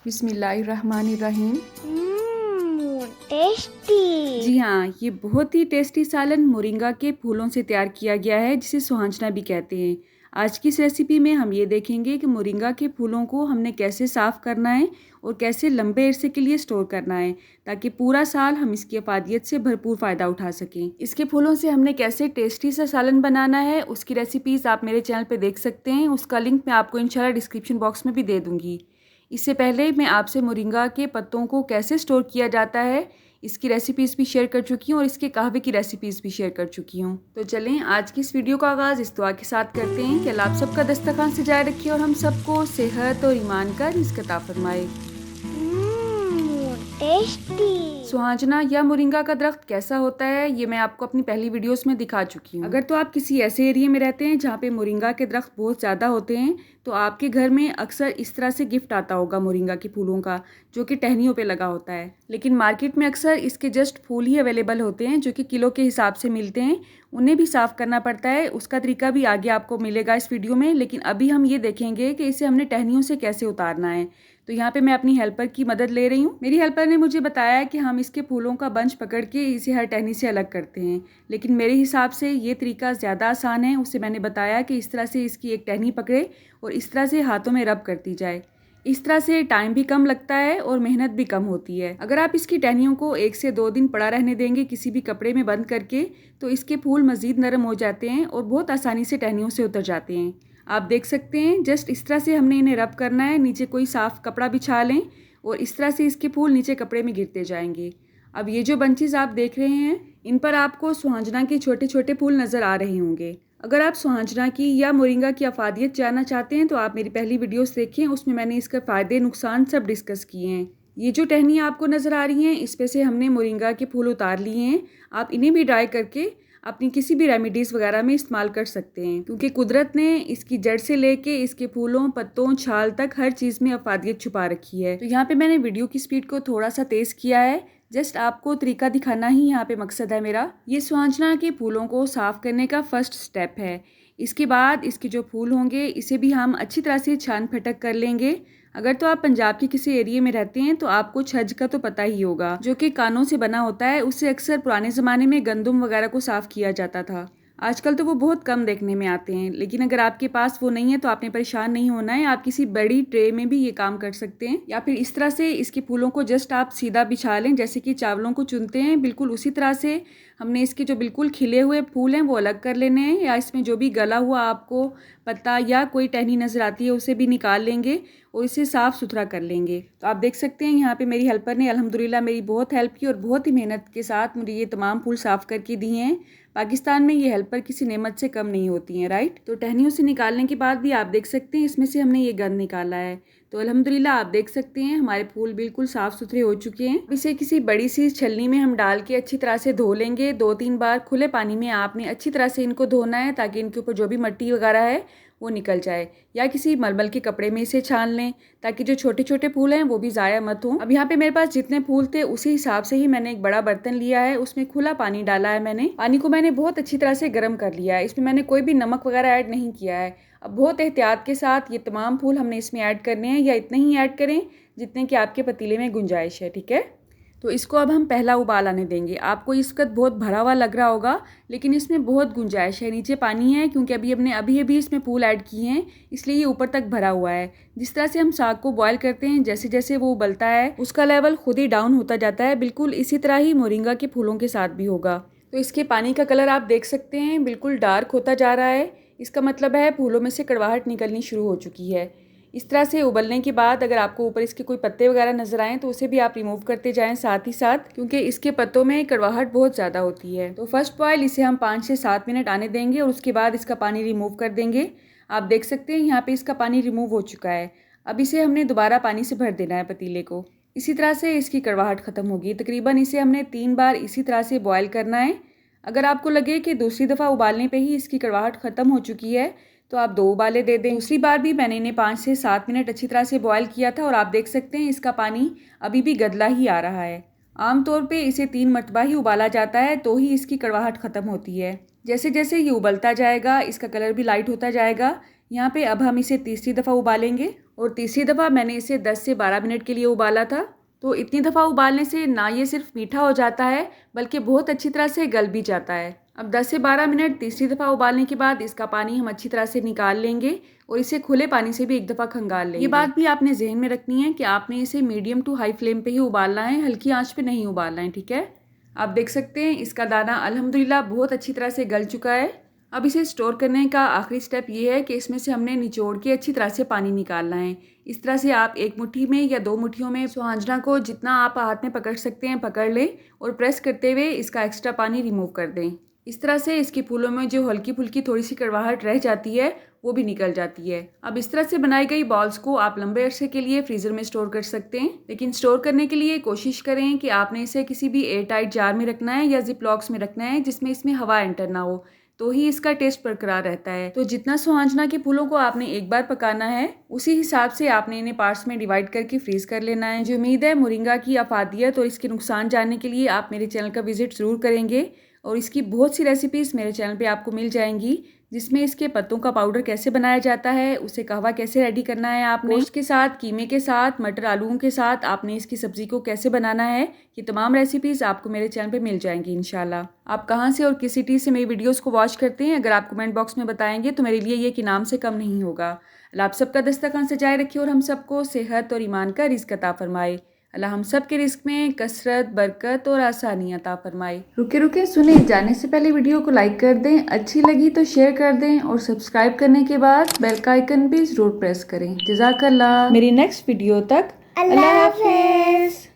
बिस्मिल्लाहिर्रहमानिर्रहीम। टेस्टी। जी हाँ, ये बहुत ही टेस्टी सालन मोरिंगा के फूलों से तैयार किया गया है, जिसे सुहांजना भी कहते हैं। आज की इस रेसिपी में हम ये देखेंगे कि मोरिंगा के फूलों को हमने कैसे साफ़ करना है और कैसे लंबे अरसे के लिए स्टोर करना है, ताकि पूरा साल हम इसकी अफादियत से भरपूर फ़ायदा उठा सकें। इसके फूलों से हमने कैसे टेस्टी सा सालन बनाना है, उसकी रेसिपीज़ आप मेरे चैनल पर देख सकते हैं। उसका लिंक मैं आपको इंशाल्लाह डिस्क्रिप्शन बॉक्स में भी दे दूँगी। इससे पहले मैं आपसे मोरिंगा के पत्तों को कैसे स्टोर किया जाता है, इसकी रेसिपीज़ भी शेयर कर चुकी हूँ और इसके कहवे की रेसिपीज़ भी शेयर कर चुकी हूँ। तो चलें आज की इस वीडियो का आगाज़ इस दुआ के साथ करते हैं कि अल्लाह आप सबका दस्तरखान सजाए रखे और हम सबको सेहत और ईमान का रिज़्क़ अता फरमाए। टेस्टी। सुहांजना या मोरिंगा का दरख्त कैसा होता है, ये मैं आपको अपनी पहली वीडियोस में दिखा चुकी हूँ। अगर तो आप किसी ऐसे एरिया में रहते हैं जहाँ पे मोरिंगा के दरख्त बहुत ज़्यादा होते हैं, तो आपके घर में अक्सर इस तरह से गिफ्ट आता होगा मोरिंगा के फूलों का, जो कि टहनियों पे लगा होता है। लेकिन मार्केट में अक्सर इसके जस्ट फूल ही अवेलेबल होते हैं, जो कि किलो के हिसाब से मिलते हैं। उन्हें भी साफ़ करना पड़ता है, उसका तरीका भी आगे आपको मिलेगा इस वीडियो में। लेकिन अभी हम ये देखेंगे कि इसे हमने टहनियों से कैसे उतारना है। तो यहाँ पे मैं अपनी हेल्पर की मदद ले रही हूँ। मेरी हेल्पर ने मुझे बताया कि हम इसके फूलों का बंच पकड़ के इसे हर टहनी से अलग करते हैं, लेकिन मेरे हिसाब से ये तरीका ज़्यादा आसान है। उससे मैंने बताया कि इस तरह से इसकी एक टहनी पकड़े और इस तरह से हाथों में रब करती जाए। इस तरह से टाइम भी कम लगता है और मेहनत भी कम होती है। अगर आप इसकी टहनियों को 1 से 2 दिन पड़ा रहने देंगे किसी भी कपड़े में बंद करके, तो इसके फूल मज़ीद नरम हो जाते हैं और बहुत आसानी से टहनियों से उतर जाते हैं। आप देख सकते हैं जस्ट इस तरह से हमने इन्हें रब करना है। नीचे कोई साफ़ कपड़ा बिछा लें और इस तरह से इसके फूल नीचे कपड़े में गिरते जाएंगे। अब ये जो बंचेस आप देख रहे हैं, इन पर आपको सुहांजना के छोटे छोटे फूल नज़र आ रहे होंगे। अगर आप सुहांजना की या मोरिंगा की अफादियत जानना चाहते हैं तो आप मेरी पहली वीडियोस देखें, उसमें मैंने इसके फ़ायदे नुकसान सब डिस्कस किए हैं। ये जो टहनी आपको नज़र आ रही हैं, इस पे से हमने मोरिंगा के फूल उतार लिए हैं। आप इन्हें भी ड्राई करके अपनी किसी भी रेमेडीज़ वगैरह में इस्तेमाल कर सकते हैं, क्योंकि कुदरत ने इसकी जड़ से लेके इसके फूलों, पत्तों, छाल तक हर चीज़ में अफादियत छुपा रखी है। तो यहाँ पे मैंने वीडियो की स्पीड को थोड़ा सा तेज़ किया है, जस्ट आपको तरीका दिखाना ही यहाँ पे मकसद है मेरा। ये सुहांजना के फूलों को साफ़ करने का फर्स्ट स्टेप है। इसके बाद इसके जो फूल होंगे, इसे भी हम अच्छी तरह से छान फटक कर लेंगे। अगर तो आप पंजाब के किसी एरिया में रहते हैं तो आपको छज का तो पता ही होगा, जो कि कानों से बना होता है। उससे अक्सर पुराने ज़माने में गंदम वगैरह को साफ़ किया जाता था। आजकल तो वो बहुत कम देखने में आते हैं, लेकिन अगर आपके पास वो नहीं है तो आपने परेशान नहीं होना है। आप किसी बड़ी ट्रे में भी ये काम कर सकते हैं, या फिर इस तरह से इसके फूलों को जस्ट आप सीधा बिछा लें, जैसे कि चावलों को चुनते हैं, बिल्कुल उसी तरह से हमने इसके जो बिल्कुल खिले हुए फूल हैं वो अलग कर लेने हैं। या इसमें जो भी गला हुआ आपको पत्ता या कोई टहनी नज़र आती है उसे भी निकाल लेंगे और इसे साफ़ सुथरा कर लेंगे। तो आप देख सकते हैं यहाँ पे मेरी हेल्पर ने अल्हम्दुलिल्लाह मेरी बहुत हेल्प की और बहुत ही मेहनत के साथ मुझे ये तमाम फूल साफ़ करके दिए हैं। पाकिस्तान में ये हेल्पर किसी नेमत से कम नहीं होती हैं, राइट। तो टहनियों से निकालने के बाद भी आप देख सकते हैं इसमें से हमने ये गंद निकाला है। तो अल्हम्दुलिल्लाह आप देख सकते हैं हमारे फूल बिल्कुल साफ़ सुथरे हो चुके हैं। इसे किसी बड़ी सी छलनी में हम डाल के अच्छी तरह से धो लेंगे। 2-3 बार खुले पानी में आपने अच्छी तरह से इनको धोना है, ताकि इनके ऊपर जो भी मिट्टी वगैरह है वो निकल जाए। या किसी मलमल के कपड़े में इसे छान लें, ताकि जो छोटे छोटे फूल हैं वो भी ज़ाया मत हों। अब यहाँ पे मेरे पास जितने फूल थे उसी हिसाब से ही मैंने एक बड़ा बर्तन लिया है, उसमें खुला पानी डाला है। मैंने पानी को बहुत अच्छी तरह से गर्म कर लिया है। इसमें मैंने कोई भी नमक वगैरह ऐड नहीं किया है। अब बहुत एहतियात के साथ ये तमाम फूल हमने इसमें ऐड करने हैं, या इतने ही ऐड करें जितने कि आपके पतीले में गुंजाइश है, ठीक है। तो इसको अब हम पहला उबाल आने देंगे। आपको इस वक्त बहुत भरा हुआ लग रहा होगा, लेकिन इसमें बहुत गुंजाइश है। नीचे पानी है क्योंकि हमने अभी इसमें फूल ऐड किए हैं, इसलिए ये ऊपर तक भरा हुआ है। जिस तरह से हम साग को बॉयल करते हैं, जैसे जैसे वो उबलता है उसका लेवल खुद ही डाउन होता जाता है। बिल्कुल इसी तरह ही मोरिंगा के फूलों के साथ भी होगा। तो इसके पानी का कलर आप देख सकते हैं बिल्कुल डार्क होता जा रहा है। इसका मतलब है फूलों में से कड़वाहट निकलनी शुरू हो चुकी है। इस तरह से उबलने के बाद अगर आपको ऊपर इसके कोई पत्ते वगैरह नजर आएँ तो उसे भी आप रिमूव करते जाएं साथ ही साथ, क्योंकि इसके पत्तों में कड़वाहट बहुत ज़्यादा होती है। तो फर्स्ट बॉयल इसे हम 5 से 7 मिनट आने देंगे और उसके बाद इसका पानी रिमूव कर देंगे। आप देख सकते हैं यहाँ पे इसका पानी रिमूव हो चुका है। अब इसे हमने दोबारा पानी से भर देना है पतीले को। इसी तरह से इसकी कड़वाहट ख़त्म होगी। तकरीबन इसे हमने 3 बार इसी तरह से बॉयल करना है। अगर आपको लगे कि दूसरी दफ़ा उबालने पे ही इसकी कड़वाहट ख़त्म हो चुकी है तो आप 2 उबाले दे दें। दूसरी बार भी मैंने इन्हें 5 से 7 मिनट अच्छी तरह से बॉयल किया था और आप देख सकते हैं इसका पानी अभी भी गदला ही आ रहा है। आमतौर पे इसे 3 मरतबा ही उबाला जाता है तो ही इसकी कड़वाहट ख़त्म होती है। जैसे जैसे ये उबलता जाएगा इसका कलर भी लाइट होता जाएगा। यहाँ पे अब हम इसे तीसरी दफ़ा उबालेंगे और तीसरी दफ़ा मैंने इसे 10 से 12 मिनट के लिए उबाला था। तो इतनी दफ़ा उबालने से ना ये सिर्फ मीठा हो जाता है बल्कि बहुत अच्छी तरह से गल भी जाता है। अब 10 से 12 मिनट तीसरी दफ़ा उबालने के बाद इसका पानी हम अच्छी तरह से निकाल लेंगे और इसे खुले पानी से भी एक दफ़ा खंगाल लेंगे। ये बात भी आपने जहन में रखनी है कि आपने इसे मीडियम टू हाई फ्लेम पे ही उबालना है, हल्की आंच पे नहीं उबालना है, ठीक है। आप देख सकते हैं इसका दाना अल्हम्दुलिल्लाह बहुत अच्छी तरह से गल चुका है। अब इसे स्टोर करने का आखिरी स्टेप ये है कि इसमें से हमने निचोड़ के अच्छी तरह से पानी निकालना है। इस तरह से आप एक मुट्ठी में या 2 मुट्ठियों में सुहांजना को जितना आप हाथ में पकड़ सकते हैं पकड़ लें और प्रेस करते हुए इसका एक्स्ट्रा पानी रिमूव कर दें। इस तरह से इसके फूलों में जो हल्की फुल्की थोड़ी सी कड़वाहट रह जाती है वो भी निकल जाती है। अब इस तरह से बनाई गई बॉल्स को आप लंबे अरसे के लिए फ्रीज़र में स्टोर कर सकते हैं, लेकिन स्टोर करने के लिए कोशिश करें कि आपने इसे किसी भी एयर टाइट जार में रखना है या जिप लॉक्स में रखना है जिसमें इसमें हवा एंटर ना हो, तो ही इसका टेस्ट बरकरार रहता है। तो जितना सुहांजना के फूलों को आपने एक बार पकाना है उसी हिसाब से आपने इन्हें पार्ट्स में डिवाइड करके फ्रीज कर लेना है। जो उम्मीद है मोरिंगा की अफादियत और इसके नुकसान जानने के लिए आप मेरे चैनल का विजिट ज़रूर करेंगे और इसकी बहुत सी रेसिपीज़ मेरे चैनल पे आपको मिल जाएंगी, जिसमें इसके पत्तों का पाउडर कैसे बनाया जाता है, उसे कहवा कैसे रेडी करना है आपने, गोश्त के साथ, कीमे के साथ, मटर आलूओं के साथ आपने इसकी सब्ज़ी को कैसे बनाना है, ये तमाम रेसिपीज़ आपको मेरे चैनल पे मिल जाएंगी इंशाल्लाह। आप कहाँ से और किस सिटी से मेरी वीडियोज़ को वॉच करते हैं, अगर आप कमेंट बॉक्स में बताएंगे तो मेरे लिए ये कि नाम से कम नहीं होगा। अल्लाह आप सबका दस्तरखान सजाए रखे और हम सबको सेहत और ईमान का रिज़्क अता फरमाए। अल्लाह हम सब के रिस्क में कसरत, बरकत और आसानी अता फरमाए। रुके रुके सुने, जाने से पहले वीडियो को लाइक कर दें, अच्छी लगी तो शेयर कर दें और सब्सक्राइब करने के बाद बेल का आइकन भी ज़रूर प्रेस करें। जज़ाकल्लाह। मेरी नेक्स्ट वीडियो तक अल्लाह हाफिज़।